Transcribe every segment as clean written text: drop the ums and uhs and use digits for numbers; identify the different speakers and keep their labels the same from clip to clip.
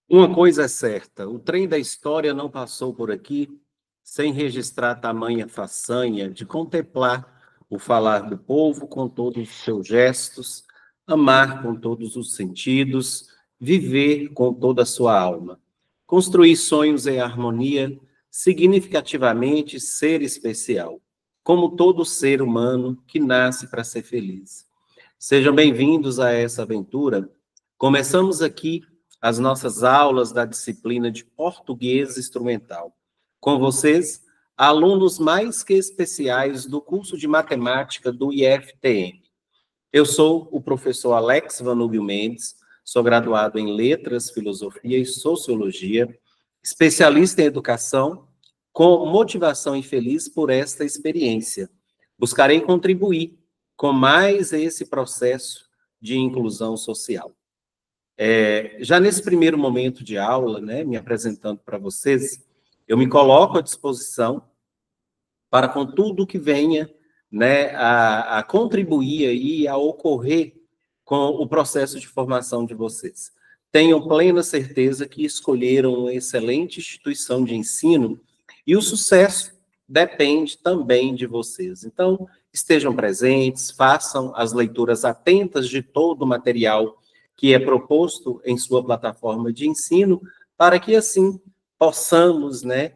Speaker 1: Uma coisa é certa, o trem da história não passou por aqui sem registrar tamanha façanha de contemplar o falar do povo com todos os seus gestos, amar com todos os sentidos, viver com toda a sua alma, construir sonhos em harmonia, significativamente ser especial, como todo ser humano que nasce para ser feliz. Sejam bem-vindos a essa aventura. Começamos aqui as nossas aulas da disciplina de português instrumental. Com vocês, alunos mais que especiais do curso de matemática do IFTM. Eu sou o professor Alex Vanúbio Mendes, sou graduado em Letras, Filosofia e Sociologia, especialista em educação, com motivação e feliz por esta experiência. Buscarei contribuir com mais esse processo de inclusão social. Já nesse primeiro momento de aula, né, me apresentando para vocês, eu me coloco à disposição para com tudo que venha, né, a contribuir e a ocorrer com o processo de formação de vocês. Tenham plena certeza que escolheram uma excelente instituição de ensino e o sucesso depende também de vocês. Então, estejam presentes, façam as leituras atentas de todo o material que é proposto em sua plataforma de ensino, para que assim possamos, né,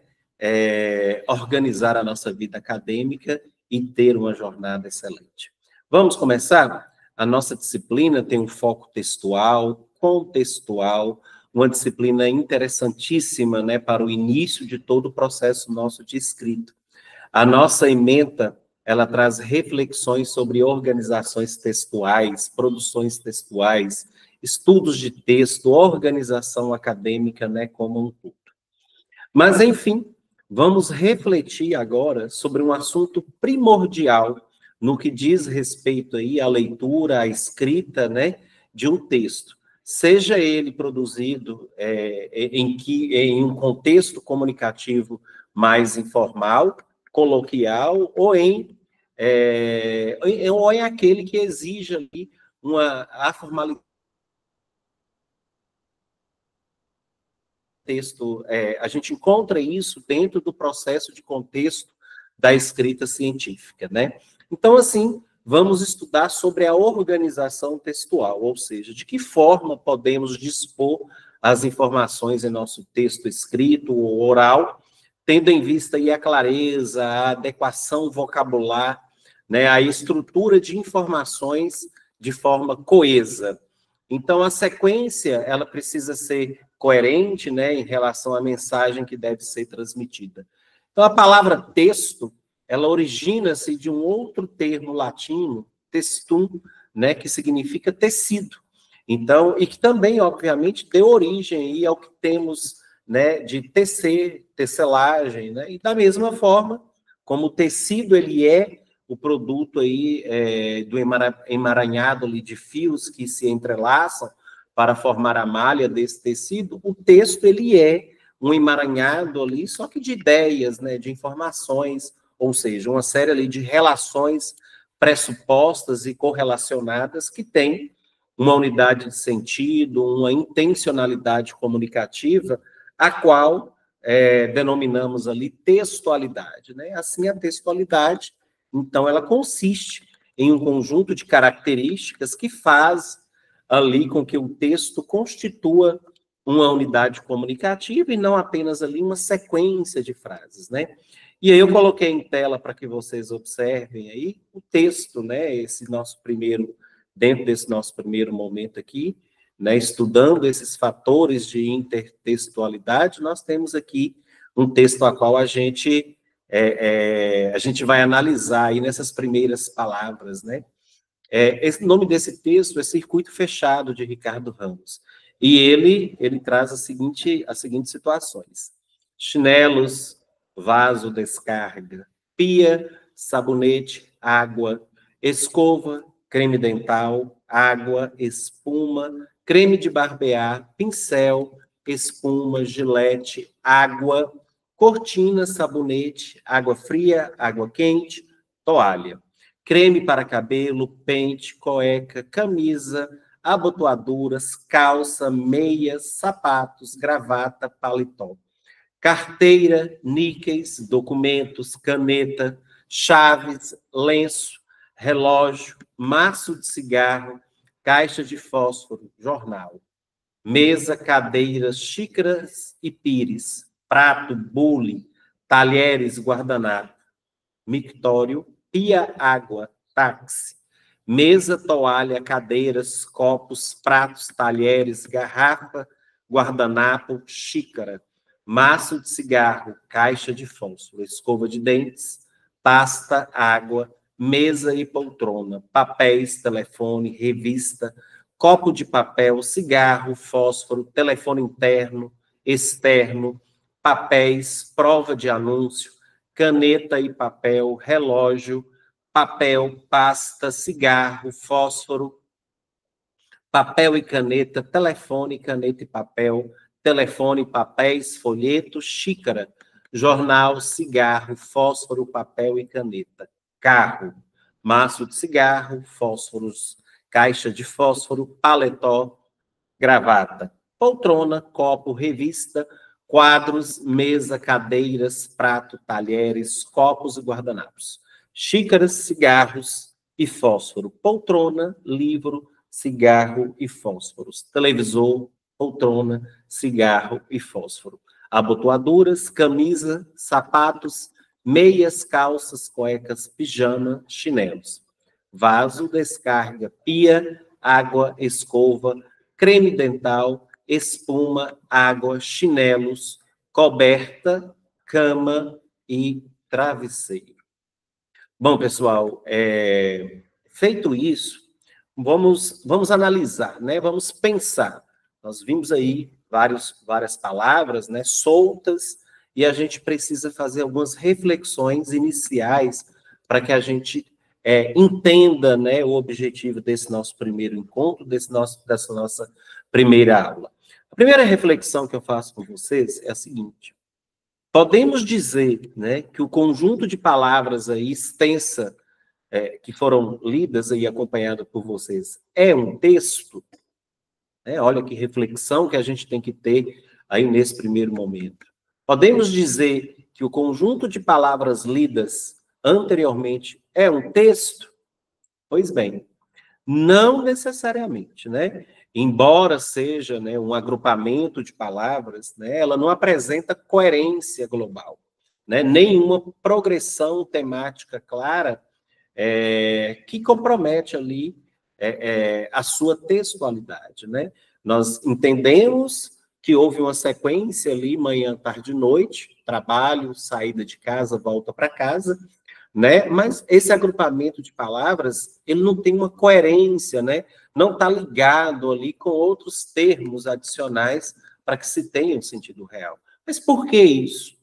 Speaker 1: organizar a nossa vida acadêmica e ter uma jornada excelente. Vamos começar? A nossa disciplina tem um foco textual, contextual, uma disciplina interessantíssima, né, para o início de todo o processo nosso de escrita. A nossa ementa, ela traz reflexões sobre organizações textuais, produções textuais, estudos de texto, organização acadêmica, né, como um todo. Mas, enfim, vamos refletir agora sobre um assunto primordial no que diz respeito aí à leitura, à escrita, né, de um texto. Seja ele produzido em um contexto comunicativo mais informal, coloquial, ou em aquele que exige ali a formalidade. Texto, a gente encontra isso dentro do processo de contexto da escrita científica, né? Então, assim, vamos estudar sobre a organização textual, ou seja, de que forma podemos dispor as informações em nosso texto escrito ou oral, tendo em vista aí a clareza, a adequação vocabular, né, a estrutura de informações de forma coesa. Então, a sequência, ela precisa ser coerente, né, em relação à mensagem que deve ser transmitida. Então, a palavra texto, ela origina-se de um outro termo latino, textum, né, que significa tecido. Então, e que também, obviamente, deu origem aí ao que temos, né, de tecer, tecelagem, né, e da mesma forma, como o tecido, ele é o produto aí do emaranhado ali de fios que se entrelaçam para formar a malha desse tecido, o texto, ele é um emaranhado ali, só que de ideias, né, de informações, ou seja, uma série ali de relações pressupostas e correlacionadas que tem uma unidade de sentido, uma intencionalidade comunicativa, a qual denominamos ali textualidade, né? Assim, a textualidade, então, ela consiste em um conjunto de características que faz ali com que o texto constitua uma unidade comunicativa e não apenas ali uma sequência de frases, né? E aí eu coloquei em tela para que vocês observem aí o texto, né? Dentro desse nosso primeiro momento aqui, né? Estudando esses fatores de intertextualidade, nós temos aqui um texto a qual a gente vai analisar aí nessas primeiras palavras, né? O nome desse texto é Circuito Fechado, de Ricardo Ramos. E ele traz as seguintes situações. Chinelos, vaso, descarga, pia, sabonete, água, escova, creme dental, água, espuma, creme de barbear, pincel, espuma, gilete, água, cortina, sabonete, água fria, água quente, toalha. Creme para cabelo, pente, cueca, camisa, abotoaduras, calça, meias, sapatos, gravata, paletó. Carteira, níqueis, documentos, caneta, chaves, lenço, relógio, maço de cigarro, caixa de fósforo, jornal. Mesa, cadeiras, xícaras e pires, prato, bule, talheres, guardanapo, mictório, pia, água, táxi, mesa, toalha, cadeiras, copos, pratos, talheres, garrafa, guardanapo, xícara, maço de cigarro, caixa de fósforo, escova de dentes, pasta, água, mesa e poltrona, papéis, telefone, revista, copo de papel, cigarro, fósforo, telefone interno, externo, papéis, prova de anúncio, caneta e papel, relógio, papel, pasta, cigarro, fósforo, papel e caneta, telefone, caneta e papel, telefone, papéis, folheto, xícara, jornal, cigarro, fósforo, papel e caneta, carro, maço de cigarro, fósforos, caixa de fósforo, paletó, gravata, poltrona, copo, revista, quadros, mesa, cadeiras, prato, talheres, copos e guardanapos, xícaras, cigarros e fósforo, poltrona, livro, cigarro e fósforos, televisor, poltrona, cigarro e fósforo, abotoaduras, camisa, sapatos, meias, calças, cuecas, pijama, chinelos, vaso, descarga, pia, água, escova, creme dental, espuma, água, chinelos, coberta, cama e travesseiro. Bom, pessoal, feito isso, vamos analisar, né? Vamos pensar. Nós vimos aí várias palavras, né, soltas, e a gente precisa fazer algumas reflexões iniciais para que a gente entenda, né, o objetivo desse nosso primeiro encontro, dessa nossa primeira aula. A primeira reflexão que eu faço com vocês é a seguinte: podemos dizer, né, que o conjunto de palavras aí extensa que foram lidas e acompanhadas por vocês é um texto? Olha que reflexão que a gente tem que ter aí nesse primeiro momento. Podemos dizer que o conjunto de palavras lidas anteriormente é um texto? Pois bem, não necessariamente, né? Embora seja, né, um agrupamento de palavras, né, ela não apresenta coerência global, né? Nenhuma progressão temática clara que compromete ali a sua textualidade, né? Nós entendemos que houve uma sequência ali, manhã, tarde e noite, trabalho, saída de casa, volta para casa, né? Mas esse agrupamento de palavras, ele não tem uma coerência, né? Não está ligado ali com outros termos adicionais para que se tenha um sentido real. Mas por que isso?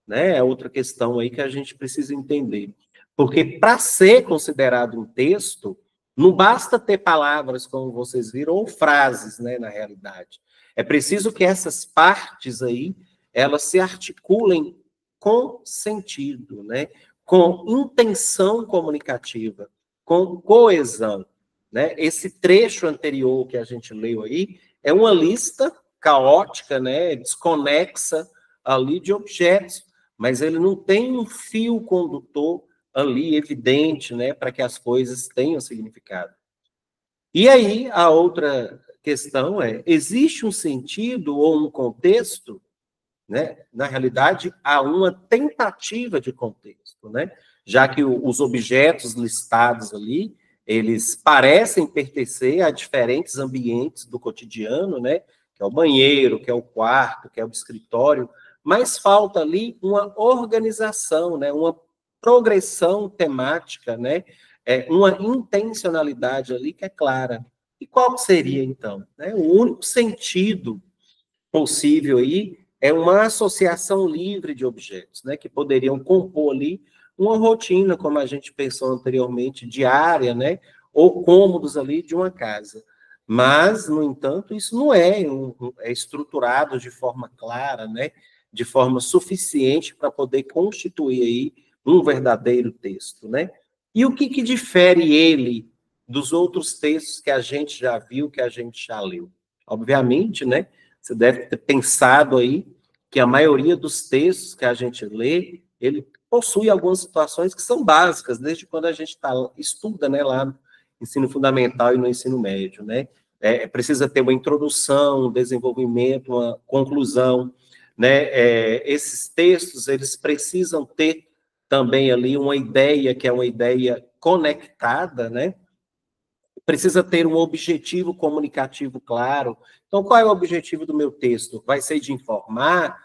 Speaker 1: Né? É outra questão aí que a gente precisa entender. Porque para ser considerado um texto, não basta ter palavras, como vocês viram, ou frases, né, na realidade. É preciso que essas partes aí, elas se articulem com sentido, né? Com intenção comunicativa, com coesão, né? Esse trecho anterior que a gente leu aí é uma lista caótica, né, desconexa ali de objetos, mas ele não tem um fio condutor ali evidente, né, para que as coisas tenham significado. E aí a outra questão existe um sentido ou um contexto, né? Na realidade, há uma tentativa de contexto, né? Já que os objetos listados ali, eles parecem pertencer a diferentes ambientes do cotidiano, né? Que é o banheiro, que é o quarto, que é o escritório, mas falta ali uma organização, né? Uma progressão temática, né? Uma intencionalidade ali que é clara. E qual seria, então? Né? O único sentido possível aí é uma associação livre de objetos, né, que poderiam compor ali uma rotina, como a gente pensou anteriormente, diária, né, ou cômodos ali de uma casa. Mas, no entanto, isso não é estruturado de forma clara, né, de forma suficiente para poder constituir aí um verdadeiro texto, né? E o que difere ele dos outros textos que a gente já viu, que a gente já leu. Obviamente, né, você deve ter pensado aí que a maioria dos textos que a gente lê, ele possui algumas situações que são básicas, desde quando a gente estuda, né, lá no ensino fundamental e no ensino médio, né? Precisa ter uma introdução, um desenvolvimento, uma conclusão, né? Esses textos, eles precisam ter também ali uma ideia, que é uma ideia conectada, né? Precisa ter um objetivo comunicativo claro. Então, qual é o objetivo do meu texto? Vai ser de informar?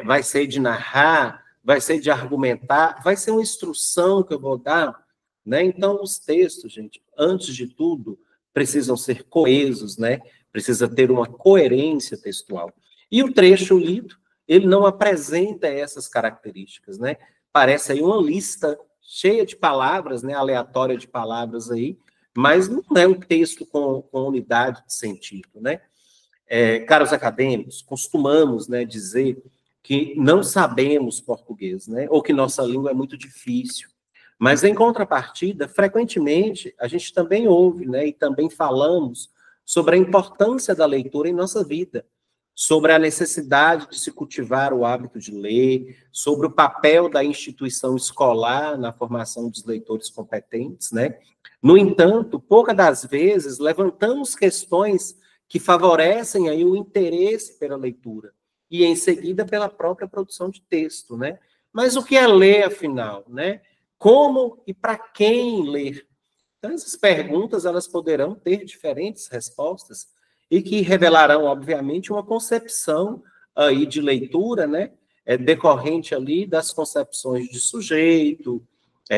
Speaker 1: Vai ser de narrar? Vai ser de argumentar? Vai ser uma instrução que eu vou dar? Né? Então, os textos, gente, antes de tudo, precisam ser coesos, né? Precisa ter uma coerência textual. E o trecho lido, ele não apresenta essas características, né? Parece aí uma lista cheia de palavras, né? Aleatória de palavras aí, mas não é um texto com unidade de sentido, né? Caros acadêmicos, costumamos, né, dizer que não sabemos português, né, ou que nossa língua é muito difícil. Mas, em contrapartida, frequentemente, a gente também ouve, né, e também falamos sobre a importância da leitura em nossa vida, sobre a necessidade de se cultivar o hábito de ler, sobre o papel da instituição escolar na formação dos leitores competentes, né? No entanto, poucas das vezes levantamos questões que favorecem aí o interesse pela leitura e em seguida pela própria produção de texto, né? Mas o que é ler, afinal, né? Como e para quem ler? Então, essas perguntas, elas poderão ter diferentes respostas e que revelarão, obviamente, uma concepção aí de leitura, né? Decorrente ali das concepções de sujeito,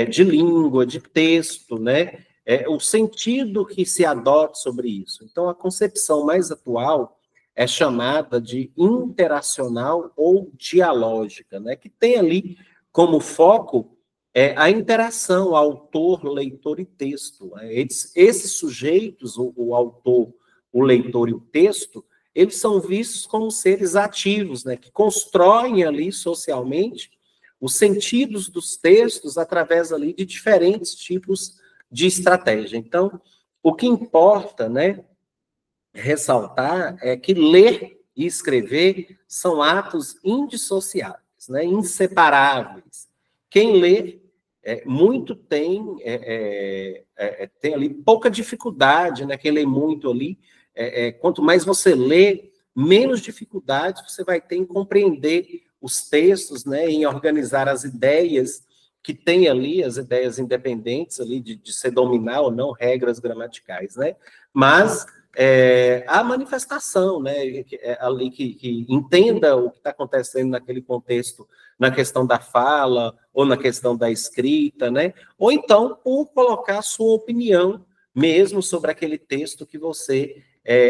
Speaker 1: de língua, de texto, né? O sentido que se adote sobre isso. Então, a concepção mais atual é chamada de interacional ou dialógica, né? Que tem ali como foco a interação autor, leitor e texto. Esses sujeitos, o autor, o leitor e o texto, eles são vistos como seres ativos, né, que constroem ali socialmente os sentidos dos textos através ali de diferentes tipos de estratégia. Então, o que importa, né, ressaltar é que ler e escrever são atos indissociáveis, né, inseparáveis. Quem lê muito tem ali pouca dificuldade, né? Quem lê muito ali, quanto mais você lê, menos dificuldade você vai ter em compreender os textos, né? Em organizar as ideias que tem ali, as ideias independentes ali de se dominar ou não regras gramaticais, né? Mas a manifestação, né, ali que entenda o que está acontecendo naquele contexto, na questão da fala, ou na questão da escrita, né, ou então por colocar a sua opinião mesmo sobre aquele texto que você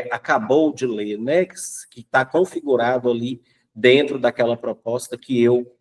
Speaker 1: acabou de ler, né, que está configurado ali dentro daquela proposta que eu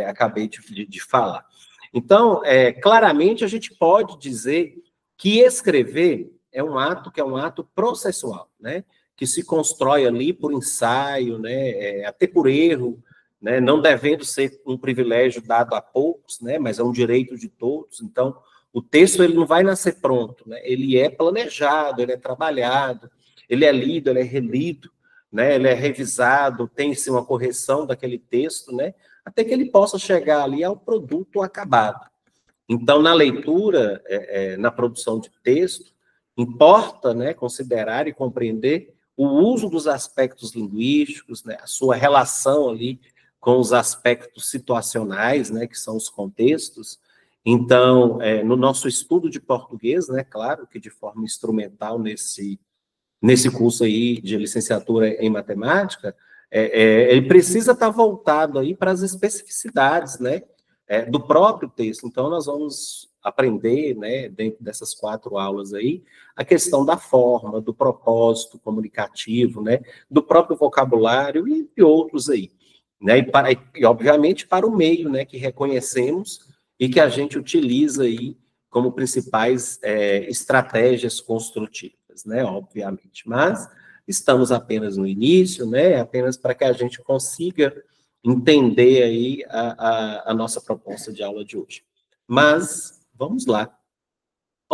Speaker 1: acabei de falar. Então, claramente a gente pode dizer que escrever é um ato processual, né? Que se constrói ali por ensaio, né? Até por erro, né? Não devendo ser um privilégio dado a poucos, né? Mas é um direito de todos. Então, o texto ele não vai nascer pronto, né? Ele é planejado, ele é trabalhado, ele é lido, ele é relido, né? Ele é revisado, tem-se uma correção daquele texto, né? Até que ele possa chegar ali ao produto acabado. Então, na leitura, na produção de texto, importa, né, considerar e compreender o uso dos aspectos linguísticos, né, a sua relação ali com os aspectos situacionais, né, que são os contextos. Então, no nosso estudo de português, né, claro que de forma instrumental nesse curso aí de licenciatura em matemática, ele precisa estar voltado aí para as especificidades, né, do próprio texto. Então, nós vamos aprender, né, dentro dessas 4 aulas aí, a questão da forma, do propósito comunicativo, né, do próprio vocabulário e outros aí, né, e obviamente para o meio, né, que reconhecemos e que a gente utiliza aí como principais estratégias construtivas, né, obviamente. Mas estamos apenas no início, né, apenas para que a gente consiga entender aí a nossa proposta de aula de hoje. Mas, vamos lá.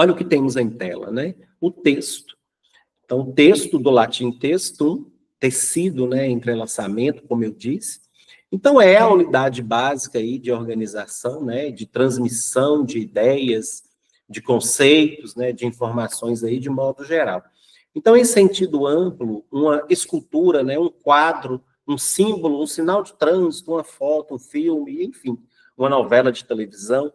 Speaker 1: Olha o que temos em tela, né? O texto. Então, o texto do latim textum, tecido, né, entrelaçamento, como eu disse. Então, é a unidade básica aí de organização, né, de transmissão de ideias, de conceitos, né, de informações aí de modo geral. Então, em sentido amplo, uma escultura, né, um quadro, um símbolo, um sinal de trânsito, uma foto, um filme, enfim, uma novela de televisão,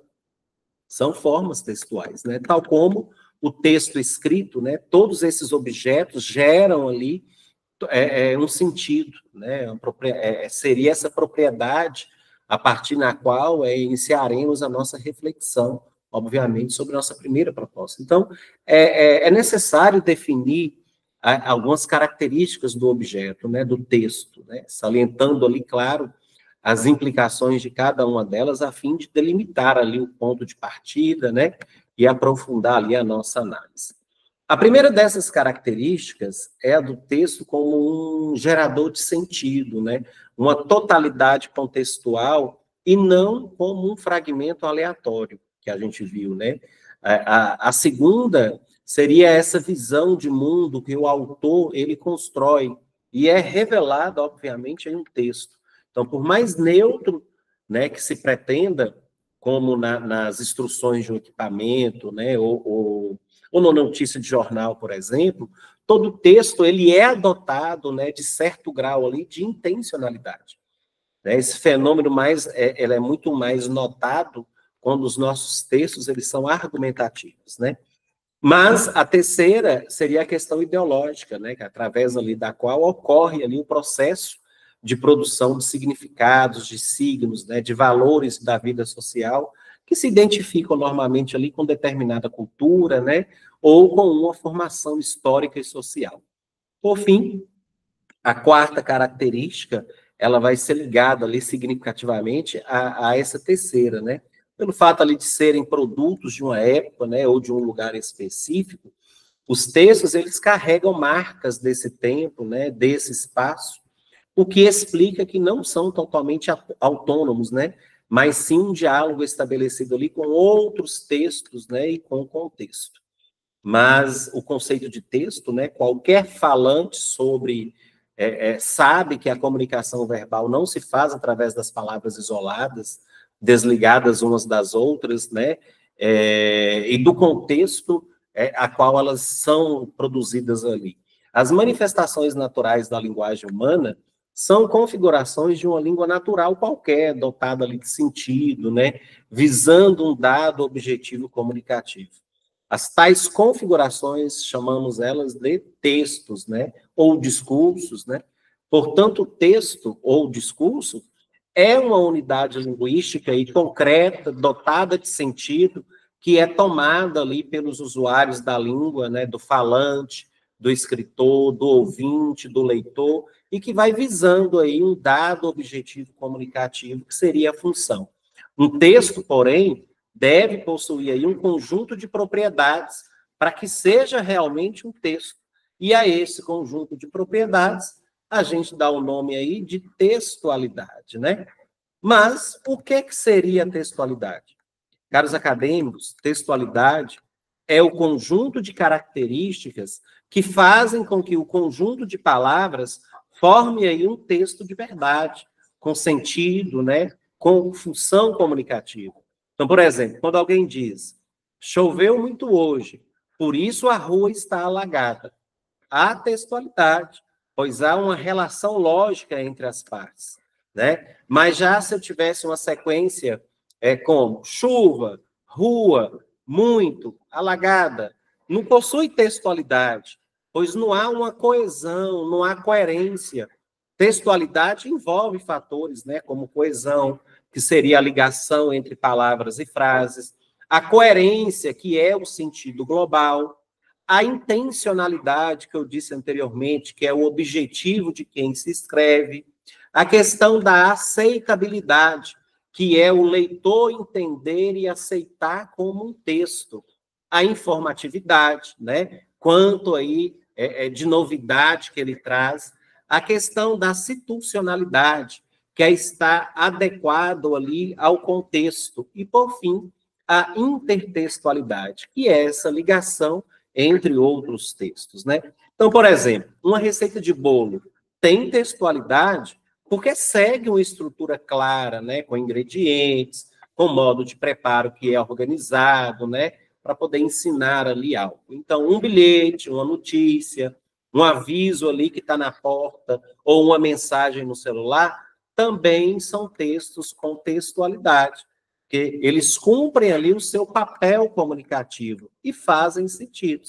Speaker 1: são formas textuais, né? Tal como o texto escrito, né? Todos esses objetos geram ali um sentido, né? Seria essa propriedade a partir na qual iniciaremos a nossa reflexão, obviamente, sobre a nossa primeira proposta. Então, é necessário definir algumas características do objeto, né? Do texto, né? Salientando ali, claro, as implicações de cada uma delas, a fim de delimitar ali o ponto de partida, né, e aprofundar ali a nossa análise. A primeira dessas características é a do texto como um gerador de sentido, né, uma totalidade contextual e não como um fragmento aleatório, que a gente viu, né. A segunda seria essa visão de mundo que o autor, ele constrói, e é revelada, obviamente, em um texto. Então, por mais neutro, né, que se pretenda, como nas instruções de um equipamento, né, ou na notícia de jornal, por exemplo, todo texto ele é adotado, né, de certo grau ali de intencionalidade. Né? Esse fenômeno ele é muito mais notado quando os nossos textos eles são argumentativos, né? Mas a terceira seria a questão ideológica, né, que através ali da qual ocorre ali o processo de produção de significados, de signos, né, de valores da vida social, que se identificam normalmente ali com determinada cultura, né, ou com uma formação histórica e social. Por fim, a quarta característica, ela vai ser ligada ali significativamente a essa terceira, né? Pelo fato ali de serem produtos de uma época, né, ou de um lugar específico, os textos, eles carregam marcas desse tempo, né, desse espaço, o que explica que não são totalmente autônomos, né, mas sim um diálogo estabelecido ali com outros textos, né, e com o contexto. Mas o conceito de texto, né, qualquer falante sabe que a comunicação verbal não se faz através das palavras isoladas, desligadas umas das outras, né, e do contexto a qual elas são produzidas ali. As manifestações naturais da linguagem humana são configurações de uma língua natural qualquer, dotada ali de sentido, né, visando um dado objetivo comunicativo. As tais configurações, chamamos elas de textos, né, ou discursos, né? Portanto, o texto ou discurso é uma unidade linguística e concreta, dotada de sentido, que é tomada ali pelos usuários da língua, né, do falante, do escritor, do ouvinte, do leitor, e que vai visando aí um dado objetivo comunicativo, que seria a função. Um texto, porém, deve possuir aí um conjunto de propriedades para que seja realmente um texto. E a esse conjunto de propriedades, a gente dá o nome aí de textualidade, né? Mas o que seria a textualidade? Caros acadêmicos, textualidade é o conjunto de características que fazem com que o conjunto de palavras forme aí um texto de verdade, com sentido, né? Com função comunicativa. Então, por exemplo, quando alguém diz, choveu muito hoje, por isso a rua está alagada. Há textualidade, pois há uma relação lógica entre as partes, né? Mas já se eu tivesse uma sequência como chuva, rua, muito, alagada, não possui textualidade, pois não há uma coesão, não há coerência. Textualidade envolve fatores, né, como coesão, que seria a ligação entre palavras e frases, a coerência, que é o sentido global, a intencionalidade, que eu disse anteriormente, que é o objetivo de quem se escreve, a questão da aceitabilidade, que é o leitor entender e aceitar como um texto, a informatividade, né? Quanto aí de novidade que ele traz, a questão da situacionalidade, que é estar adequado ali ao contexto, e, por fim, a intertextualidade, que é essa ligação entre outros textos, né? Então, por exemplo, uma receita de bolo tem textualidade porque segue uma estrutura clara, né, com ingredientes, com modo de preparo que é organizado, né, para poder ensinar ali algo. Então, um bilhete, uma notícia, um aviso ali que está na porta, ou uma mensagem no celular, também são textos com textualidade, porque eles cumprem ali o seu papel comunicativo e fazem sentido.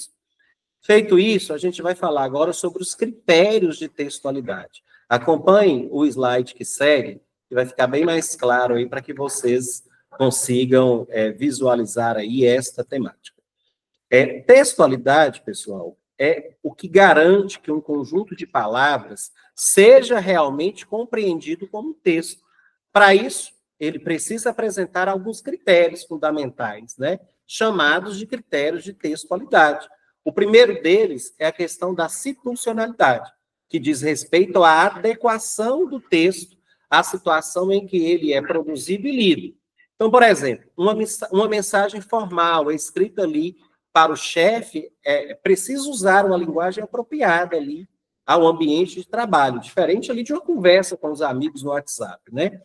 Speaker 1: Feito isso, a gente vai falar agora sobre os critérios de textualidade. Acompanhem o slide que segue, que vai ficar bem mais claro aí para que vocês consigam visualizar aí esta temática. Textualidade, pessoal, é o que garante que um conjunto de palavras seja realmente compreendido como texto. Para isso, ele precisa apresentar alguns critérios fundamentais, né, chamados de critérios de textualidade. O primeiro deles é a questão da situacionalidade, que diz respeito à adequação do texto à situação em que ele é produzido e lido. Então, por exemplo, uma mensagem formal escrita ali para o chefe, precisa usar uma linguagem apropriada ali ao ambiente de trabalho, diferente ali de uma conversa com os amigos no WhatsApp, né?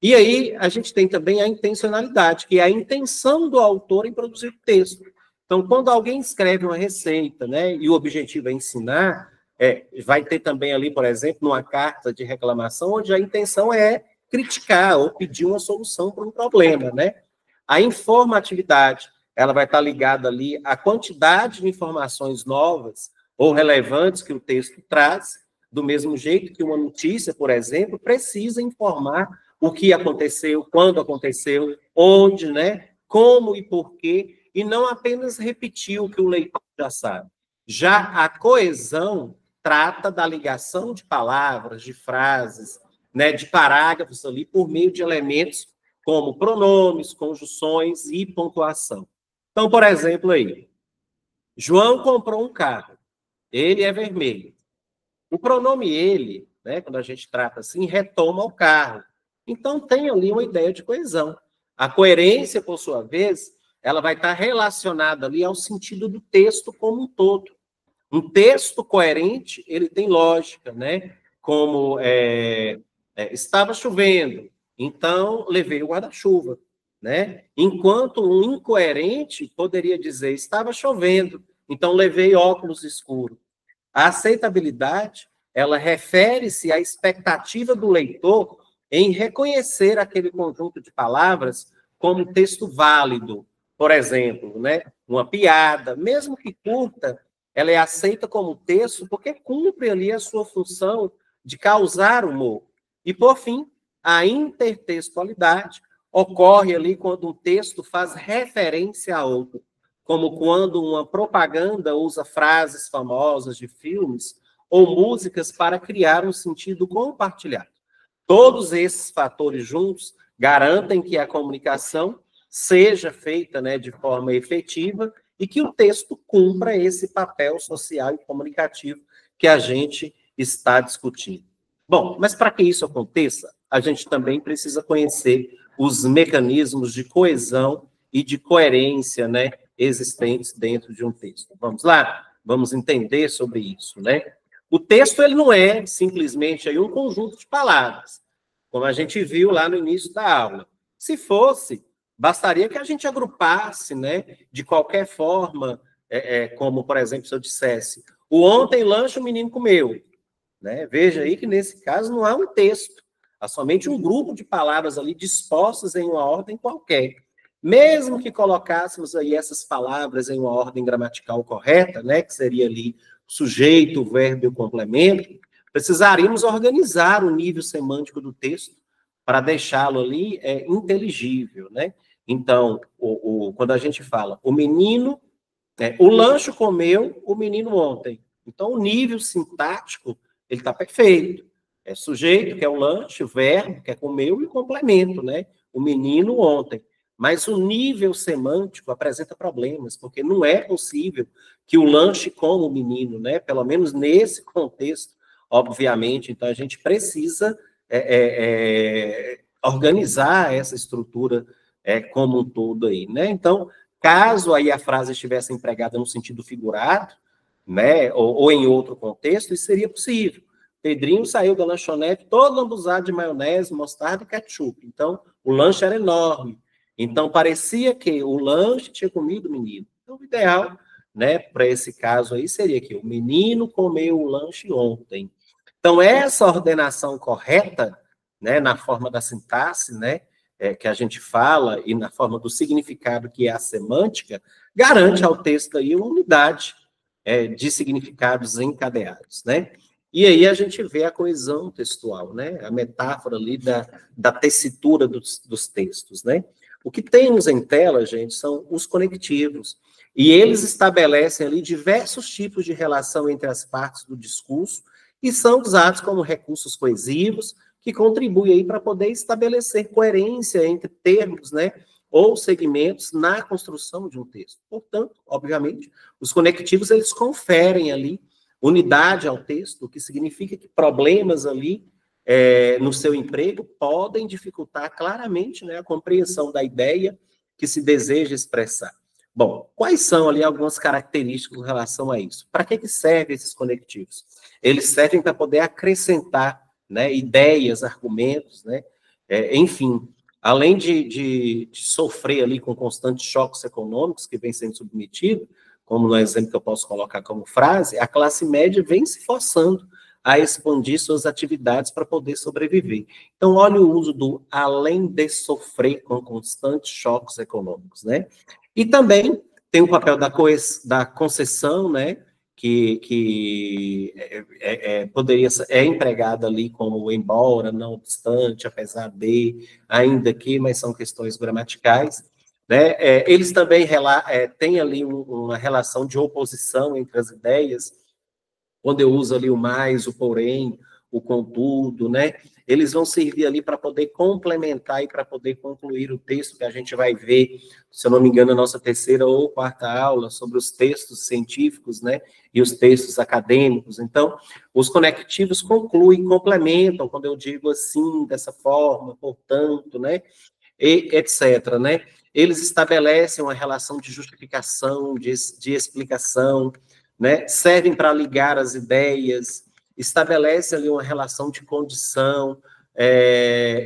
Speaker 1: E aí a gente tem também a intencionalidade, que é a intenção do autor em produzir o texto. Então, quando alguém escreve uma receita, né, e o objetivo é ensinar, vai ter também ali, por exemplo, numa carta de reclamação, onde a intenção é criticar ou pedir uma solução para um problema, né? A informatividade, ela vai estar ligada ali à quantidade de informações novas ou relevantes que o texto traz, do mesmo jeito que uma notícia, por exemplo, precisa informar o que aconteceu, quando aconteceu, onde, né? Como e por quê, e não apenas repetir o que o leitor já sabe. Já a coesão trata da ligação de palavras, de frases, né, de parágrafos ali, por meio de elementos como pronomes, conjunções e pontuação. Então, por exemplo, aí, João comprou um carro, ele é vermelho. O pronome ele, né, quando a gente trata assim, retoma o carro. Então, tem ali uma ideia de coesão. A coerência, por sua vez, ela vai estar relacionada ali ao sentido do texto como um todo. Um texto coerente, ele tem lógica, né? Como estava chovendo, então levei o guarda-chuva, né? Enquanto um incoerente poderia dizer estava chovendo, então levei óculos escuros. A aceitabilidade, ela refere-se à expectativa do leitor em reconhecer aquele conjunto de palavras como texto válido. Por exemplo, né? Uma piada, mesmo que curta, ela é aceita como texto porque cumpre ali a sua função de causar humor. E, por fim, a intertextualidade ocorre ali quando um texto faz referência a outro, como quando uma propaganda usa frases famosas de filmes ou músicas para criar um sentido compartilhado. Todos esses fatores juntos garantem que a comunicação seja feita, né, de forma efetiva e que o texto cumpra esse papel social e comunicativo que a gente está discutindo. Bom, mas para que isso aconteça, a gente também precisa conhecer os mecanismos de coesão e de coerência, né, existentes dentro de um texto. Vamos lá? Vamos entender sobre isso, né? O texto, ele não é simplesmente aí um conjunto de palavras, como a gente viu lá no início da aula. Se fosse, bastaria que a gente agrupasse, né, de qualquer forma, como, por exemplo, se eu dissesse, o ontem lanche o menino comeu, né? Veja aí que, nesse caso, não há um texto, há somente um grupo de palavras ali dispostas em uma ordem qualquer. Mesmo que colocássemos aí essas palavras em uma ordem gramatical correta, né, que seria ali sujeito, o verbo e o complemento, precisaríamos organizar o nível semântico do texto para deixá-lo ali inteligível, né? Então, quando a gente fala, o menino, o lanche comeu o menino ontem. Então, o nível sintático, ele está perfeito. É sujeito, que é o lanche, o verbo, que é comeu, e o complemento, né? O menino ontem. Mas o nível semântico apresenta problemas, porque não é possível que o lanche coma o menino, né? Pelo menos nesse contexto, obviamente. Então, a gente precisa organizar essa estrutura como um todo aí, né? Então, caso aí a frase estivesse empregada no sentido figurado, né, ou em outro contexto, isso seria possível. Pedrinho saiu da lanchonete todo lambuzado de maionese, mostarda e ketchup. Então, o lanche era enorme. Então, parecia que o lanche tinha comido o menino. Então, o ideal, né, para esse caso aí, seria que o menino comeu o lanche ontem. Então, essa ordenação correta, né, na forma da sintaxe, né, que a gente fala, e na forma do significado, que é a semântica, garante ao texto aí uma unidade de significados encadeados, né? E aí a gente vê a coesão textual, né? A metáfora ali da tessitura dos textos, né? O que temos em tela, gente, são os conectivos. E eles estabelecem ali diversos tipos de relação entre as partes do discurso e são usados como recursos coesivos que contribuem aí para poder estabelecer coerência entre termos, né? Ou segmentos na construção de um texto. Portanto, obviamente, os conectivos, eles conferem ali unidade ao texto, o que significa que problemas ali no seu emprego podem dificultar claramente, né, a compreensão da ideia que se deseja expressar. Bom, quais são ali algumas características em relação a isso? Para que servem esses conectivos? Eles servem para poder acrescentar, né, ideias, argumentos, né, enfim, além de sofrer ali com constantes choques econômicos que vem sendo submetido, como no exemplo que eu posso colocar como frase, a classe média vem se forçando a expandir suas atividades para poder sobreviver. Então, olha o uso do além de sofrer com constantes choques econômicos, né? E também tem o papel da concessão, né? Que poderia ser empregada ali como embora, não obstante, apesar de, ainda que, mas são questões gramaticais. Né? Eles também têm ali uma relação de oposição entre as ideias, quando eu uso ali o mais, o porém, o contudo, né? Eles vão servir ali para poder complementar e para poder concluir o texto que a gente vai ver, se eu não me engano, na nossa terceira ou quarta aula, sobre os textos científicos, né? E os textos acadêmicos. Então, os conectivos concluem, complementam, quando eu digo assim, dessa forma, portanto, né? E etc., né? Eles estabelecem uma relação de justificação, de explicação, né? Servem para ligar as ideias, estabelecem ali uma relação de condição,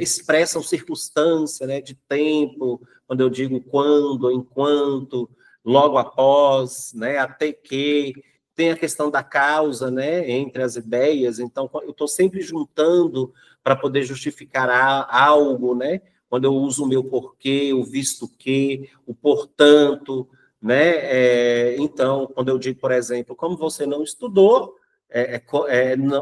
Speaker 1: expressam circunstância, né? De tempo, quando eu digo quando, enquanto, logo após, né? Até que, tem a questão da causa, né? Entre as ideias, então eu estou sempre juntando para poder justificar algo, né? Quando eu uso o meu porquê, o visto que, o portanto, né? Então, quando eu digo, por exemplo, como você não estudou,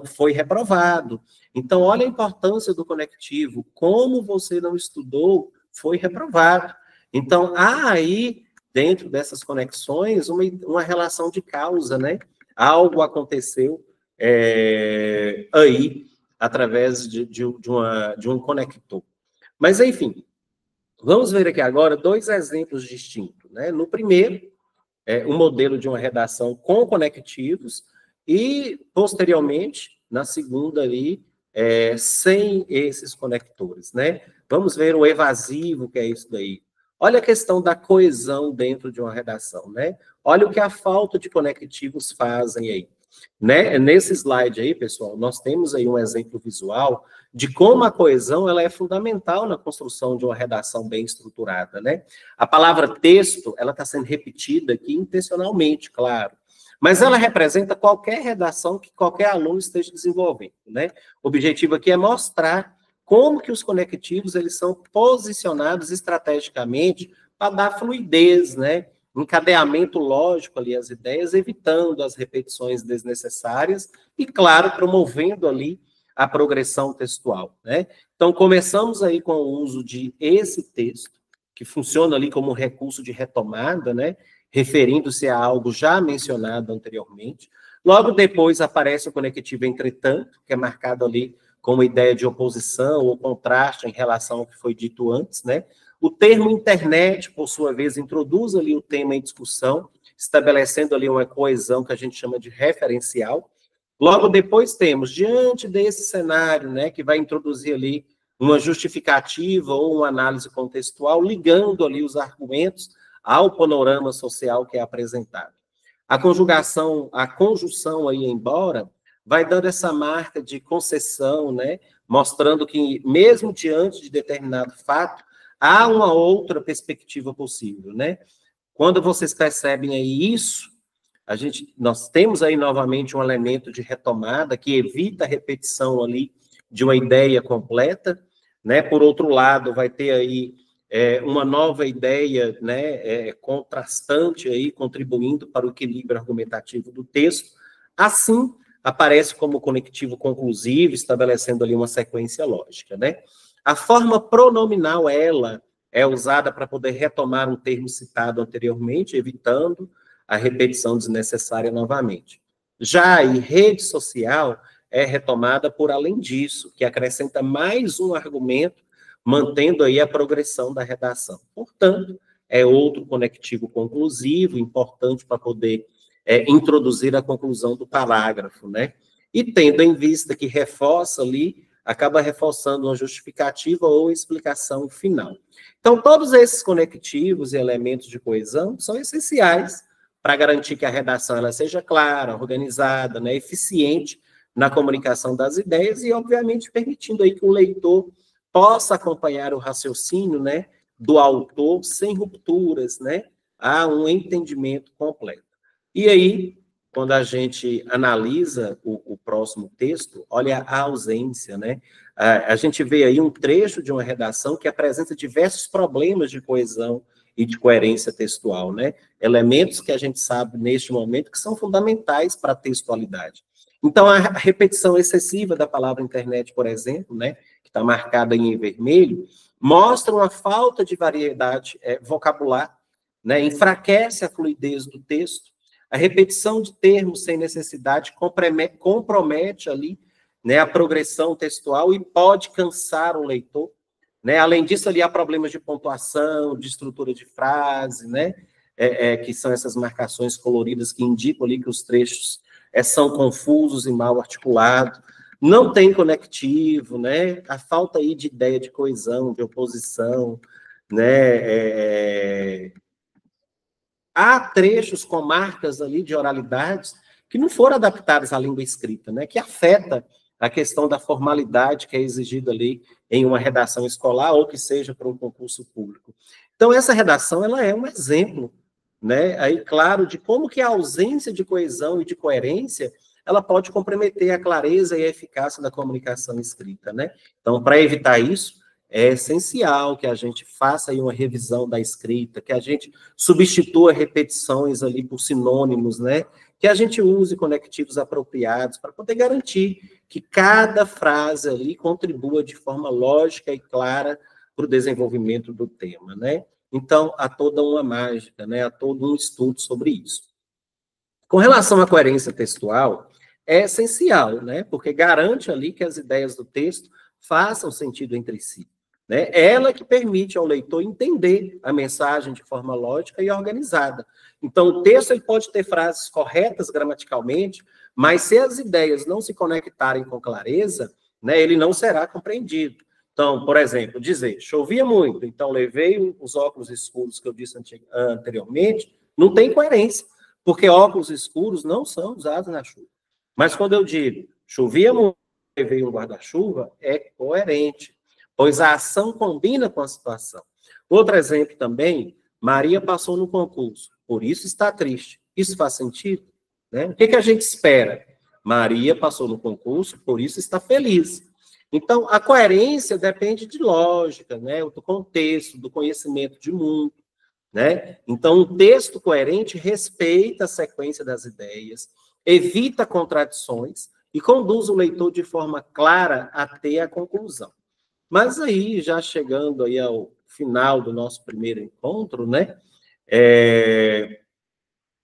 Speaker 1: foi reprovado. Então, olha a importância do conectivo. Como você não estudou, foi reprovado. Então, há aí, dentro dessas conexões, uma relação de causa, né? Algo aconteceu aí, através de um conector. Mas, enfim, vamos ver aqui agora dois exemplos distintos. Né? No primeiro, um modelo de uma redação com conectivos e, posteriormente, na segunda ali, sem esses conectores. Né? Vamos ver o evasivo, que é isso daí. Olha a questão da coesão dentro de uma redação. Né? Olha o que a falta de conectivos fazem aí. Né? Nesse slide aí, pessoal, nós temos aí um exemplo visual de como a coesão ela é fundamental na construção de uma redação bem estruturada, né? A palavra texto, ela está sendo repetida aqui intencionalmente, claro, mas ela representa qualquer redação que qualquer aluno esteja desenvolvendo, né? O objetivo aqui é mostrar como que os conectivos eles são posicionados estrategicamente para dar fluidez, né? Encadeamento lógico ali as ideias, evitando as repetições desnecessárias e, claro, promovendo ali a progressão textual, né? Então, começamos aí com o uso de esse texto, que funciona ali como um recurso de retomada, né? Referindo-se a algo já mencionado anteriormente. Logo depois aparece o conectivo entretanto, que é marcado ali como ideia de oposição ou contraste em relação ao que foi dito antes, né? O termo internet, por sua vez, introduz ali o tema em discussão, estabelecendo ali uma coesão que a gente chama de referencial. Logo depois temos, diante desse cenário, né, que vai introduzir ali uma justificativa ou uma análise contextual, ligando ali os argumentos ao panorama social que é apresentado. A conjunção aí embora, vai dando essa marca de concessão, né, mostrando que, mesmo diante de determinado fato, há uma outra perspectiva possível, né? Quando vocês percebem aí isso, nós temos aí novamente um elemento de retomada que evita a repetição ali de uma ideia completa, né? Por outro lado, vai ter aí uma nova ideia, né, contrastante aí, contribuindo para o equilíbrio argumentativo do texto. Assim, aparece como conectivo conclusivo, estabelecendo ali uma sequência lógica, né? A forma pronominal, ela é usada para poder retomar um termo citado anteriormente, evitando a repetição desnecessária novamente. Já em rede social, é retomada por além disso, que acrescenta mais um argumento, mantendo aí a progressão da redação. Portanto, é outro conectivo conclusivo, importante para poder introduzir a conclusão do parágrafo, né? E tendo em vista que reforça ali, acaba reforçando uma justificativa ou explicação final. Então, todos esses conectivos e elementos de coesão são essenciais para garantir que a redação ela seja clara, organizada, né, eficiente na comunicação das ideias e, obviamente, permitindo aí que o leitor possa acompanhar o raciocínio, né, do autor sem rupturas, né, a um entendimento completo. E aí, quando a gente analisa o próximo texto, olha a ausência, né? A gente vê aí um trecho de uma redação que apresenta diversos problemas de coesão e de coerência textual, né? Elementos que a gente sabe neste momento que são fundamentais para a textualidade. Então, a repetição excessiva da palavra internet, por exemplo, né, que está marcada em vermelho, mostra uma falta de variedade vocabular, né, enfraquece a fluidez do texto. A repetição de termos sem necessidade compromete ali, né, a progressão textual e pode cansar o leitor, né? Além disso, ali há problemas de pontuação, de estrutura de frase, né? Que são essas marcações coloridas que indicam ali que os trechos são confusos e mal articulados. Não tem conectivo, né? A falta aí de ideia de coesão, de oposição, né? Há trechos com marcas ali de oralidades que não foram adaptadas à língua escrita, né? Que afeta a questão da formalidade que é exigida ali em uma redação escolar ou que seja para um concurso público. Então, essa redação, ela é um exemplo, né? Aí, claro, de como que a ausência de coesão e de coerência, ela pode comprometer a clareza e a eficácia da comunicação escrita, né? Então, para evitar isso, é essencial que a gente faça aí uma revisão da escrita, que a gente substitua repetições ali por sinônimos, né? Que a gente use conectivos apropriados para poder garantir que cada frase ali contribua de forma lógica e clara para o desenvolvimento do tema, né? Então, há toda uma mágica, né? Há todo um estudo sobre isso. Com relação à coerência textual, é essencial, né? Porque garante ali que as ideias do texto façam sentido entre si. Né? Ela que permite ao leitor entender a mensagem de forma lógica e organizada. Então, o texto ele pode ter frases corretas gramaticalmente, mas se as ideias não se conectarem com clareza, né, ele não será compreendido. Então, por exemplo, dizer, chovia muito, então levei os óculos escuros que eu disse anteriormente, não tem coerência, porque óculos escuros não são usados na chuva. Mas quando eu digo, chovia muito, levei um guarda-chuva, é coerente, pois a ação combina com a situação. Outro exemplo também, Maria passou no concurso, por isso está triste. Isso faz sentido? Né? O que a gente espera? Maria passou no concurso, por isso está feliz. Então, a coerência depende de lógica, né? Do contexto, do conhecimento de mundo. Né? Então, um texto coerente respeita a sequência das ideias, evita contradições e conduz o leitor de forma clara até a conclusão. Mas aí, já chegando aí ao final do nosso primeiro encontro, né?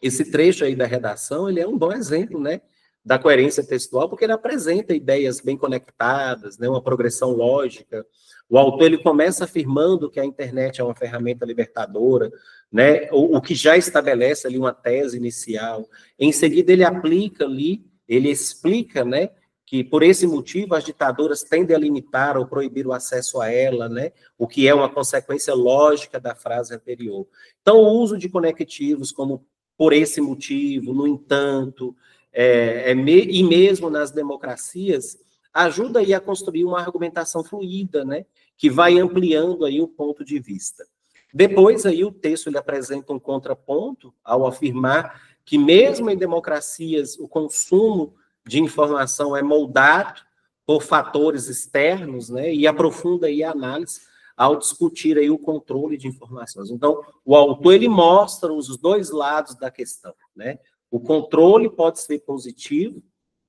Speaker 1: Esse trecho aí da redação, ele é um bom exemplo, né? Da coerência textual, porque ele apresenta ideias bem conectadas, né? Uma progressão lógica. O autor, ele começa afirmando que a internet é uma ferramenta libertadora, né? O que já estabelece ali uma tese inicial. Em seguida, ele aplica ali, ele explica, né? que, por esse motivo, as ditaduras tendem a limitar ou proibir o acesso a ela, né? O que é uma consequência lógica da frase anterior. Então, o uso de conectivos como por esse motivo, no entanto, e mesmo nas democracias, ajuda aí a construir uma argumentação fluida, né? Que vai ampliando aí o ponto de vista. Depois, aí, o texto ele apresenta um contraponto ao afirmar que, mesmo em democracias, o consumo de informação é moldado por fatores externos, né, e aprofunda aí a análise ao discutir aí o controle de informações. Então, o autor ele mostra os dois lados da questão, né? O controle pode ser positivo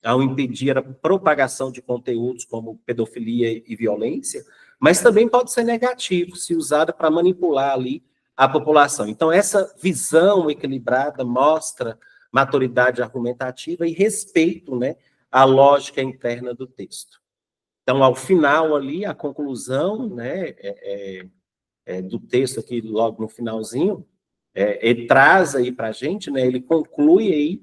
Speaker 1: ao impedir a propagação de conteúdos como pedofilia e violência, mas também pode ser negativo se usada para manipular ali a população. Então, essa visão equilibrada mostra maturidade argumentativa e respeito, né, à lógica interna do texto. Então, ao final ali, a conclusão, né, do texto aqui, logo no finalzinho, ele traz aí para a gente, né, ele conclui aí,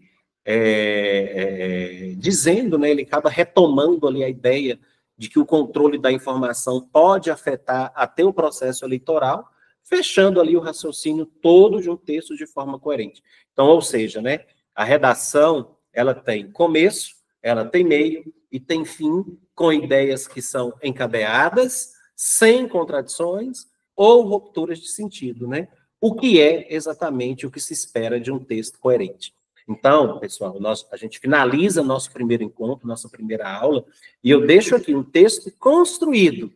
Speaker 1: dizendo, né, ele acaba retomando ali a ideia de que o controle da informação pode afetar até o processo eleitoral, fechando ali o raciocínio todo de um texto de forma coerente. Então, ou seja, né, a redação, ela tem começo, ela tem meio e tem fim, com ideias que são encadeadas, sem contradições ou rupturas de sentido, né? O que é exatamente o que se espera de um texto coerente. Então, pessoal, a gente finaliza nosso primeiro encontro, nossa primeira aula, e eu deixo aqui um texto construído,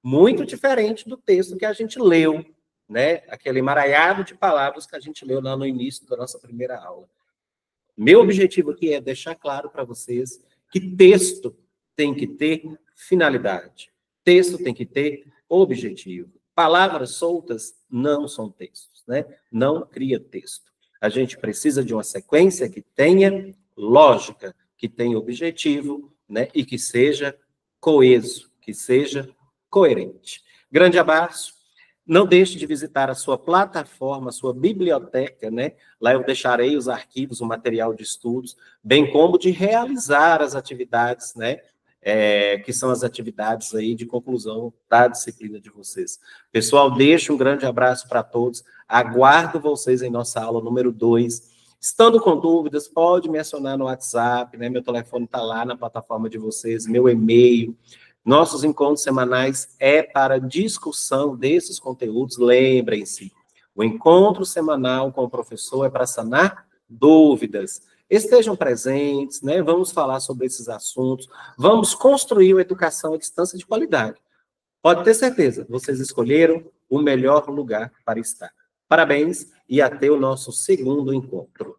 Speaker 1: muito diferente do texto que a gente leu, né? Aquele emaranhado de palavras que a gente leu lá no início da nossa primeira aula. Meu objetivo aqui é deixar claro para vocês que texto tem que ter finalidade, texto tem que ter objetivo. Palavras soltas não são textos, né? Não cria texto. A gente precisa de uma sequência que tenha lógica, que tenha objetivo, né? E que seja coeso, que seja coerente. Grande abraço. Não deixe de visitar a sua plataforma, a sua biblioteca, né? Lá eu deixarei os arquivos, o material de estudos, bem como de realizar as atividades, né? Que são as atividades aí de conclusão da disciplina de vocês. Pessoal, deixo um grande abraço para todos. Aguardo vocês em nossa aula número 2. Estando com dúvidas, pode me acionar no WhatsApp, né? Meu telefone está lá na plataforma de vocês, meu e-mail. Nossos encontros semanais é para discussão desses conteúdos. Lembrem-se, o encontro semanal com o professor é para sanar dúvidas. Estejam presentes, né? Vamos falar sobre esses assuntos, vamos construir uma educação à distância de qualidade. Pode ter certeza, vocês escolheram o melhor lugar para estar. Parabéns e até o nosso segundo encontro.